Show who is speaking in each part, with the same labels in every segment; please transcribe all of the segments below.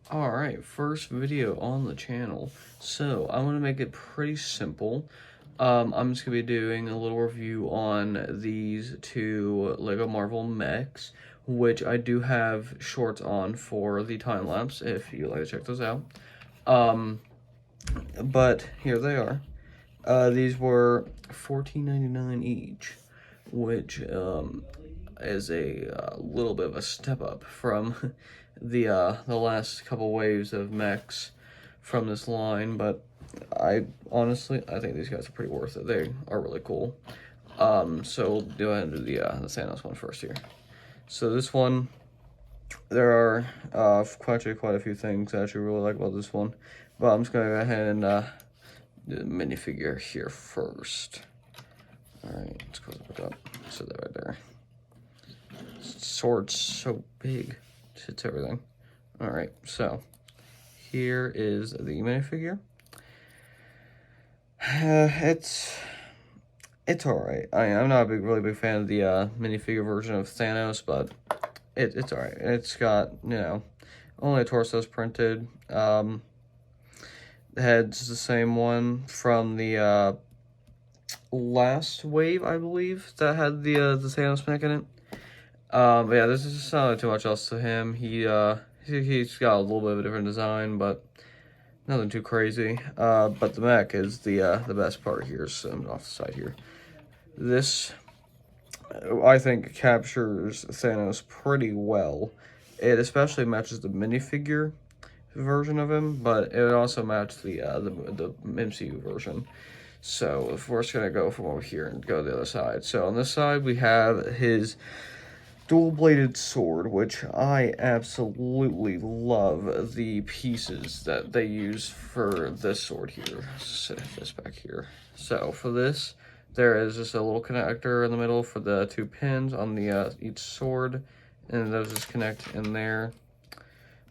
Speaker 1: Alright, first video on the channel. So, I'm going to make it pretty simple. I'm just going to be doing a little review on these two LEGO Marvel mechs, which I do have shorts on for the time-lapse, if you'd like to check those out. But here they are. These were $14.99 each, which is a little bit of a step up from the last couple waves of mechs from this line, but I think these guys are pretty worth it. They are really cool. So we'll go ahead and do the Thanos one first here. So this one, there are quite a few things I actually really like about this one, but I'm just gonna go ahead and do the minifigure here first. Alright, let's close it up. So that right there. Sword's so big. It hits everything. Alright, so here is the minifigure. It's alright. I'm not a really big fan of the minifigure version of Thanos, but it's alright. It's got, only a torso's printed. The head's the same one from the last wave, I believe, that had the Thanos mech in it. But yeah, this is just not too much else to him. He's got a little bit of a different design, but nothing too crazy. But the mech is the best part here, so I'm off the side here. This, I think, captures Thanos pretty well. It especially matches the minifigure version of him, but it would also match the MCU version. So if we're just gonna go from over here and go to the other side. So on this side we have his dual-bladed sword, which I absolutely love the pieces that they use for this sword here. Set this back here. So for this, there is just a little connector in the middle for the two pins on the each sword, and those just connect in there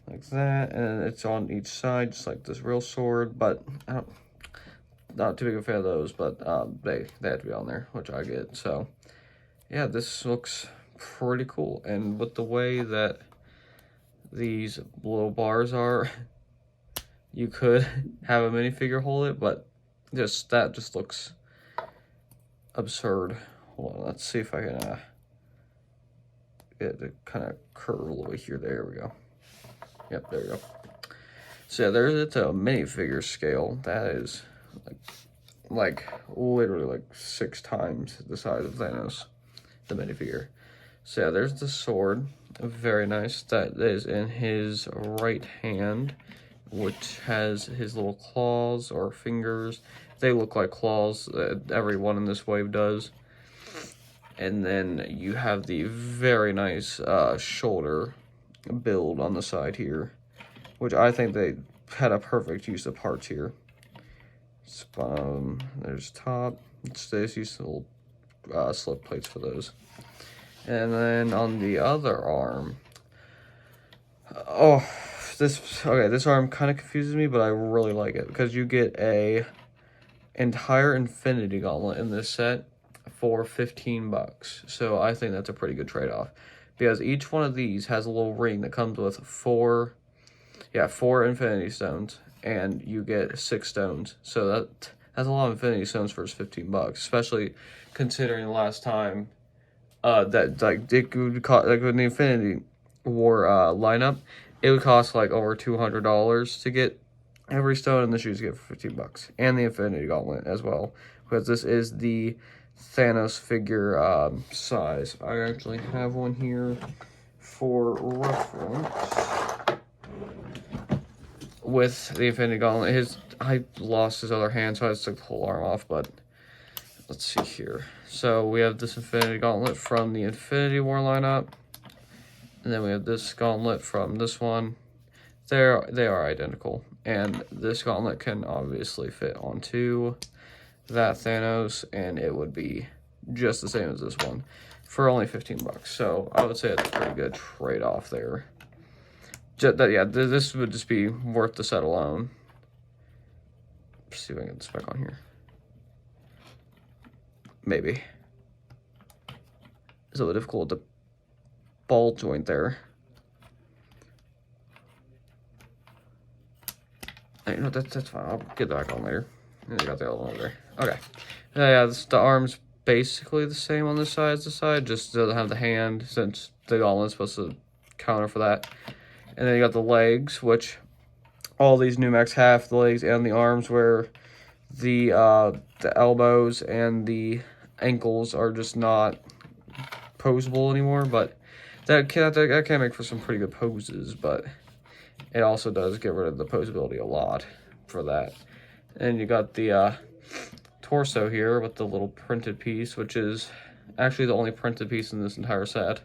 Speaker 1: like that, and it's on each side just like this real sword. But not too big a fan of those, but they have to be on there, which I get. So yeah, this looks pretty cool, and with the way that these little bars are, you could have a minifigure hold it, but that just looks absurd. Hold on, let's see if I can get it to kind of curve a little bit here. There we go. Yep, there we go. So yeah, it's a minifigure scale. That is like literally like 6 times the size of Thanos, the minifigure. So yeah, there's the sword. Very nice. That is in his right hand, which has his little claws or fingers. They look like claws. Every one in this wave does. And then you have the very nice shoulder build on the side here, which I think they had a perfect use of parts here. There's top. They just use the little slip plates for those. And then on the other arm, this arm kind of confuses me, but I really like it because you get a entire Infinity Gauntlet in this set for $15. So I think that's a pretty good trade-off, because each one of these has a little ring that comes with four Infinity Stones, and you get 6 stones. So that's a lot of Infinity Stones for just $15, especially considering the last time that like it would cost, like with the Infinity War lineup, it would cost like over $200 to get every stone, and this you just get for $15, and the Infinity Gauntlet as well, because this is the Thanos figure size. I actually have one here for reference with the Infinity Gauntlet. I lost his other hand, so I just took the whole arm off, but let's see here. So we have this Infinity Gauntlet from the Infinity War lineup, and then we have this gauntlet from this one. They are identical, and this gauntlet can obviously fit onto that Thanos, and it would be just the same as this one for only $15. So I would say it's a pretty good trade-off there. This would just be worth the set alone. Let's see if I can get this back on here. Maybe. It's a little difficult with the ball joint there. You know, that's fine. I'll get that back on later. And I got the other one over there. Okay. Yeah, the arm's basically the same on this side as the side, just doesn't have the hand since the gauntlet's supposed to counter for that. And then you got the legs, which all these new mechs have the legs and the arms, where the elbows and the ankles are just not posable anymore. But that can make for some pretty good poses, but it also does get rid of the posability a lot for that. And you got the torso here with the little printed piece, which is actually the only printed piece in this entire set.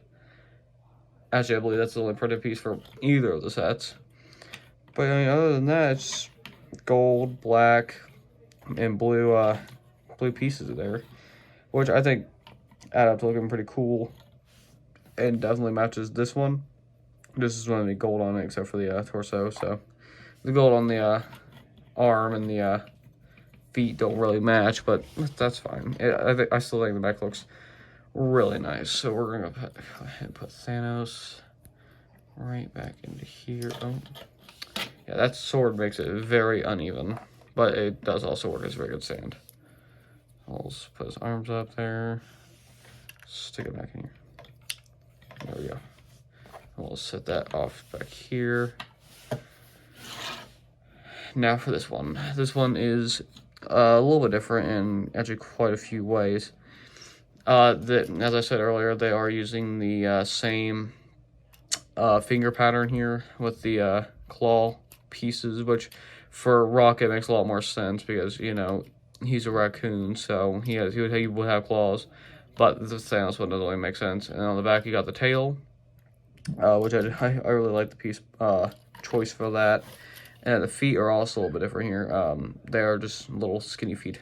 Speaker 1: Actually, I believe that's the only printed piece for either of the sets. But I mean, other than that, it's gold, black, and blue pieces there, which I think add up to looking pretty cool, and definitely matches this one. This is one of the gold on it, except for the torso. So the gold on the arm and the feet don't really match, but that's fine. I still think the mech looks really nice. So we're gonna put Thanos right back into here. Oh, yeah, that sword makes it very uneven, but it does also work as very good sand. I'll just put his arms up there. Stick it back in here. There we go. We'll set that off back here. Now for this one. This one is a little bit different in actually quite a few ways. As I said earlier, they are using the same finger pattern here with the claw pieces, which for Rocket makes a lot more sense because, you know, he's a raccoon, so he would have claws. But the Thanos one doesn't really make sense. And on the back, you got the tail, which I really like the piece choice for that. And the feet are also a little bit different here. They are just little skinny feet,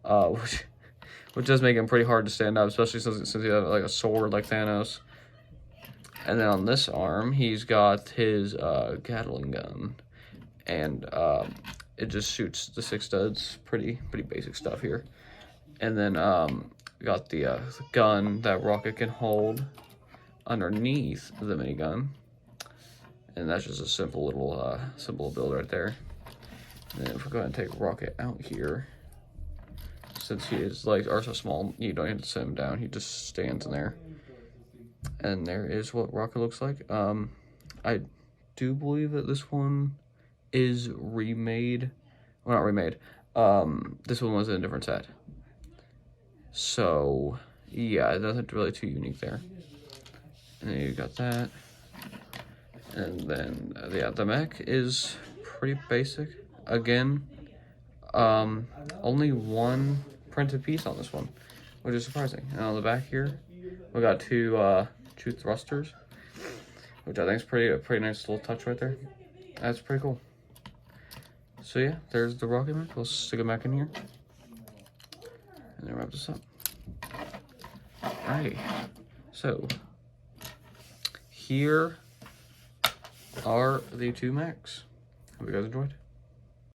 Speaker 1: which does make them pretty hard to stand up, especially since you have like a sword like Thanos. And then on this arm, he's got his Gatling gun, and it just shoots the 6 studs. Pretty basic stuff here. And then got the gun that Rocket can hold underneath the minigun. And that's just a simple little simple build right there. And then if we go ahead and take Rocket out here, since his legs are so small, you don't have to sit him down. He just stands in there. And there is what Rocket looks like. I do believe that this one is remade. Well, not remade. This one was in a different set. So, yeah, nothing really too unique there. And then you got that. And then, yeah, the mech is pretty basic. Again, only one printed piece on this one, which is surprising. And on the back here, we got two thrusters, which I think is a pretty nice little touch right there. That's pretty cool. So yeah, there's the Rocket mech. We'll stick it back in here. And then wrap this up. Alright, so here are the 2 mechs. Hope you guys enjoyed.